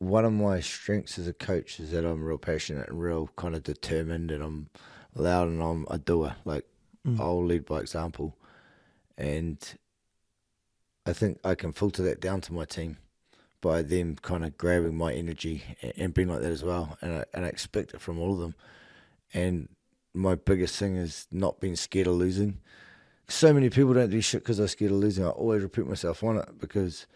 one of my strengths as a coach is that I'm real passionate and real kind of determined, and I'm loud and I'm a doer. Like, I'll lead by example. And I think I can filter that down to my team by them kind of grabbing my energy and being like that as well. And I expect it from all of them. And my biggest thing is not being scared of losing. So many people don't do shit because they're scared of losing. I always repeat myself on it because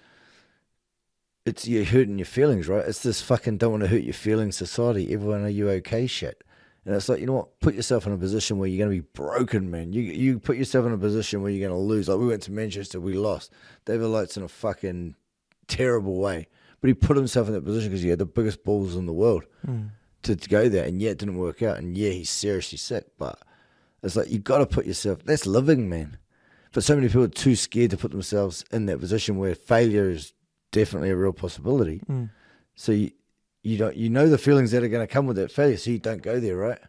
you're hurting your feelings, right? It's this fucking don't want to hurt your feelings society. Everyone, are you okay shit? And it's like, you know what? Put yourself in a position where you're going to be broken, man. You put yourself in a position where you're going to lose. Like, we went to Manchester, we lost. David Light's in a fucking terrible way. But he put himself in that position because he had the biggest balls in the world to go there. And yeah, it didn't work out. And yeah, he's seriously sick. But it's like, you got to put yourself, that's living, man. But so many people are too scared to put themselves in that position where failure is definitely a real possibility. So you know the feelings that are going to come with that failure, so you don't go there, right?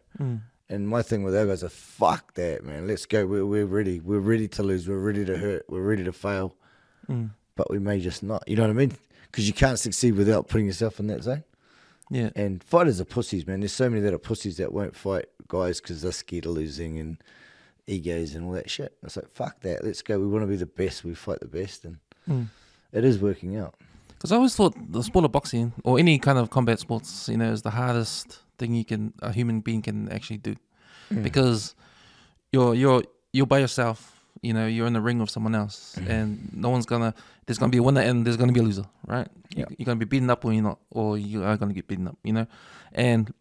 And my thing with our guys is, fuck that, man. Let's go. We're ready. We're ready to lose. We're ready to hurt. We're ready to fail. But we may just not. You know what I mean? Because you can't succeed without putting yourself in that zone. Yeah. And fighters are pussies, man. There's so many that are pussies that won't fight guys because they're scared of losing and egos and all that shit. It's like, fuck that. Let's go. We want to be the best. We fight the best. And it is working out. Because I always thought the sport of boxing or any kind of combat sports, you know, is the hardest thing a human being can actually do, because you're by yourself. You know, you're in the ring with someone else, and there's gonna be a winner and there's gonna be a loser, right? Yeah. You're gonna be beaten up or you're not, or you are gonna get beaten up. You know, and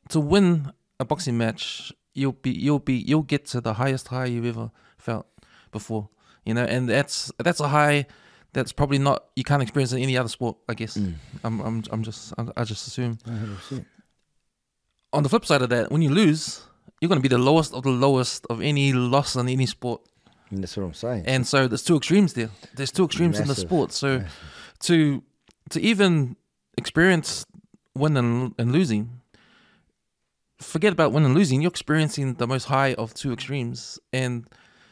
to win a boxing match, you'll get to the highest high you've ever felt before. You know, and that's a high. That's probably not, you can't experience in any other sport, I guess. I just assume. 100%. On the flip side of that, when you lose, you're going to be the lowest of any loss in any sport. And that's what I'm saying. And so there's two extremes there. There's two extremes in the sport. So to even experience winning and losing, forget about winning and losing. You're experiencing the most high of two extremes. And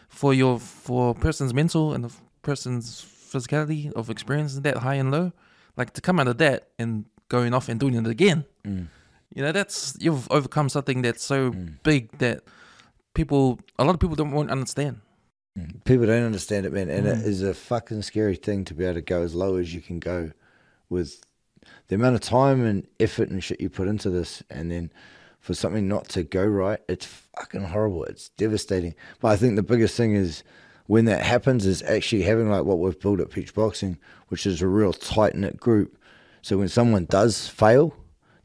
for a person's mental and a person's physicality of experiencing that high and low, like to come out of that and going off and doing it again, you know, you've overcome something that's so big that a lot of people won't understand. People don't understand it, man, and it is a fucking scary thing to be able to go as low as you can go with the amount of time and effort and shit you put into this, and then for something not to go right, it's fucking horrible. It's devastating. But I think the biggest thing is, when that happens, is actually having like what we've built at Peach Boxing, which is a real tight-knit group. So when someone does fail,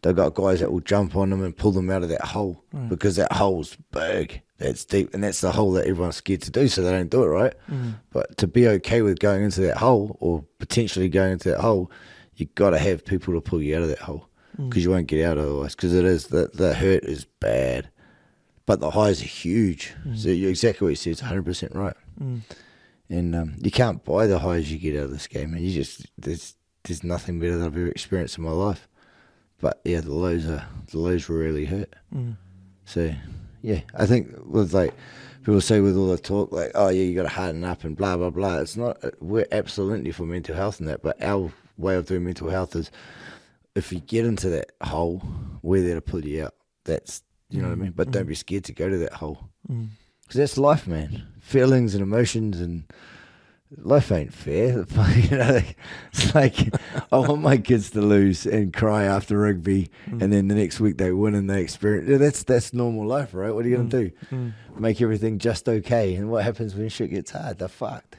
they've got guys that will jump on them and pull them out of that hole, because that hole's big, that's deep, and that's the hole that everyone's scared to do, so they don't do it, right? But to be okay with going into that hole, or potentially going into that hole, you've got to have people to pull you out of that hole, because you won't get out otherwise, because the hurt is bad. But the highs are huge. So you're exactly what you said, it's 100% right. And you can't buy the highs you get out of this game, and there's nothing better than I've ever experienced in my life. But yeah, the lows really hurt. So yeah, I think with like people say with all the talk like, oh yeah, you got to harden up and blah blah blah. It's not. We're absolutely for mental health and that, but our way of doing mental health is, if you get into that hole, we're there to pull you out. That's, you know what I mean? But don't be scared to go to that hole. Because that's life, man. Feelings and emotions, and life ain't fair. You know, it's like, I want my kids to lose and cry after rugby, and then the next week they win and they experience. Yeah, that's normal life, right? What are you going to do? Make everything just okay. And what happens when shit gets hard? They're fucked.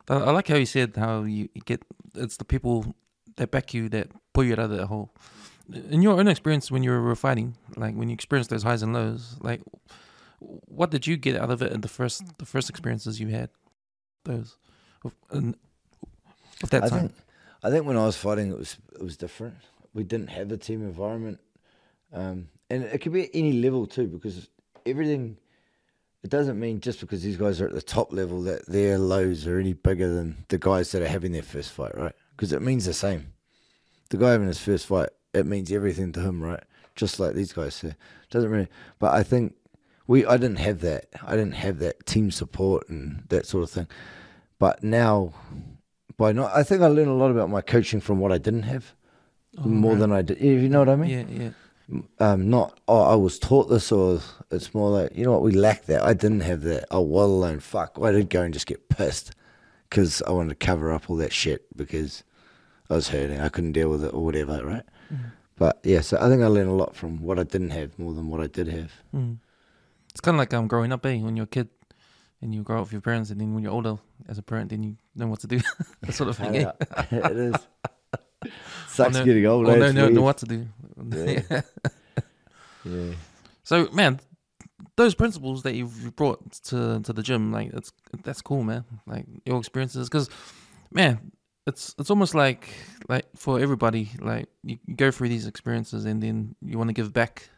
I like how you said how it's the people that back you that pull you out of that hole. In your own experience when you were fighting, like when you experienced those highs and lows, like what did you get out of it in the first experiences you had? Those of that time. I think when I was fighting, it was different. We didn't have a team environment, and it could be at any level too, because everything. It doesn't mean just because these guys are at the top level that their lows are any bigger than the guys that are having their first fight, right? Because it means the same. The guy having his first fight, it means everything to him, right? Just like these guys say. Doesn't really. But I think I didn't have that. I didn't have that team support and that sort of thing. But now, I think I learned a lot about my coaching from what I didn't have, more than I did. You know what I mean? Yeah. Not, I was taught this, or it's more like, you know what, we lack that. I didn't have that. Oh, well alone, fuck. I did go and just get pissed because I wanted to cover up all that shit because I was hurting. I couldn't deal with it or whatever, right? But yeah, so I think I learned a lot from what I didn't have more than what I did have. It's kind of like growing up, when you're a kid and you grow up with your parents, and then when you're older as a parent, then you know what to do. That sort of thing. It is. Sucks no, getting old. Know what to do. Yeah. Yeah. So, man, those principles that you've brought to the gym, like that's cool, man. Like your experiences, because, man, it's almost like for everybody, like you go through these experiences and then you want to give back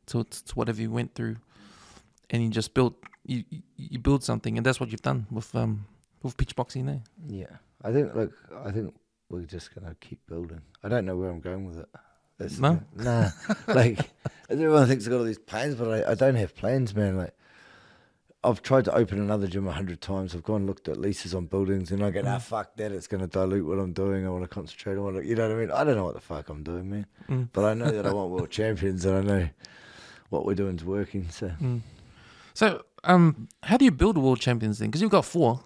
to whatever you went through, and you just build something, and that's what you've done with beach boxing there. Yeah, I think we're just gonna keep building. I don't know where I'm going with it. Nah. Like everyone thinks I've got all these plans, but I don't have plans, man. Like I've tried to open another gym 100 times. I've gone and looked at leases on buildings, and I go, fuck that. It's gonna dilute what I'm doing. I want to concentrate on it. You know what I mean? I don't know what the fuck I'm doing, man. But I know that I want world champions, and I know what we're doing is working. So, how do you build world champions then? Because you've got four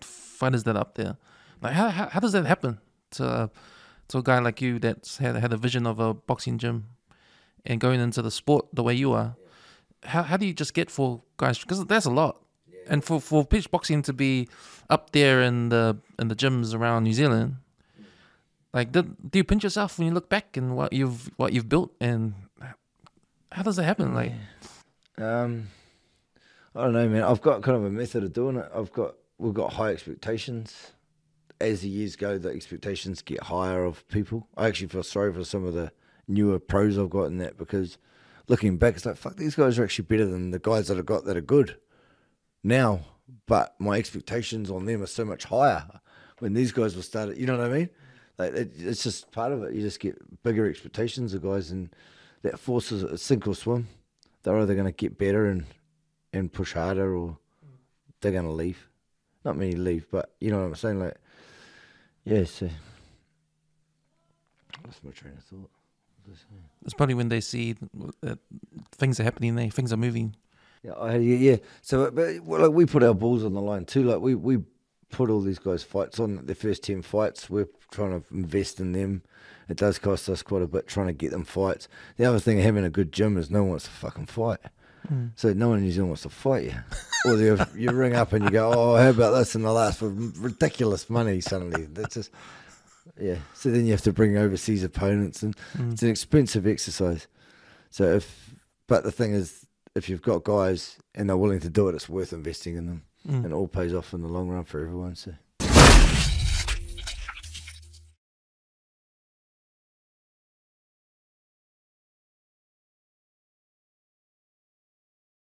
fighters that are up there. Like, how does that happen to a guy like you that's had a vision of a boxing gym and going into the sport the way you are? How do you just get four guys? Because that's a lot, and for pitch boxing to be up there in the gyms around New Zealand, like do you pinch yourself when you look back and what you've built, and how does that happen? Like, I don't know, man. I've got kind of a method of doing it. We've got high expectations. As the years go, the expectations get higher of people. I actually feel sorry for some of the newer pros I've got in that, because looking back, it's like, fuck, these guys are actually better than the guys that I've got that are good now. But my expectations on them are so much higher when these guys were started. You know what I mean? Like it's just part of it. You just get bigger expectations of guys, and that forces it, sink or swim. They're either going to get better and push harder, or they're going to leave. Not many leave, but you know what I'm saying? Like, yeah, so that's my train of thought. It's probably when they see that things are happening there, things are moving. Yeah. So, but like, we put our balls on the line too. Like we put all these guys' fights on. Their first 10 fights, we're trying to invest in them. It does cost us quite a bit trying to get them fights. The other thing of having a good gym is no one wants to fucking fight. So no one in New Zealand wants to fight you. Or you ring up and you go, oh, how about this? And they'll ask for ridiculous money suddenly. That's just, yeah. So then you have to bring overseas opponents, and it's an expensive exercise. So but the thing is, if you've got guys and they're willing to do it, it's worth investing in them. And it all pays off in the long run for everyone. So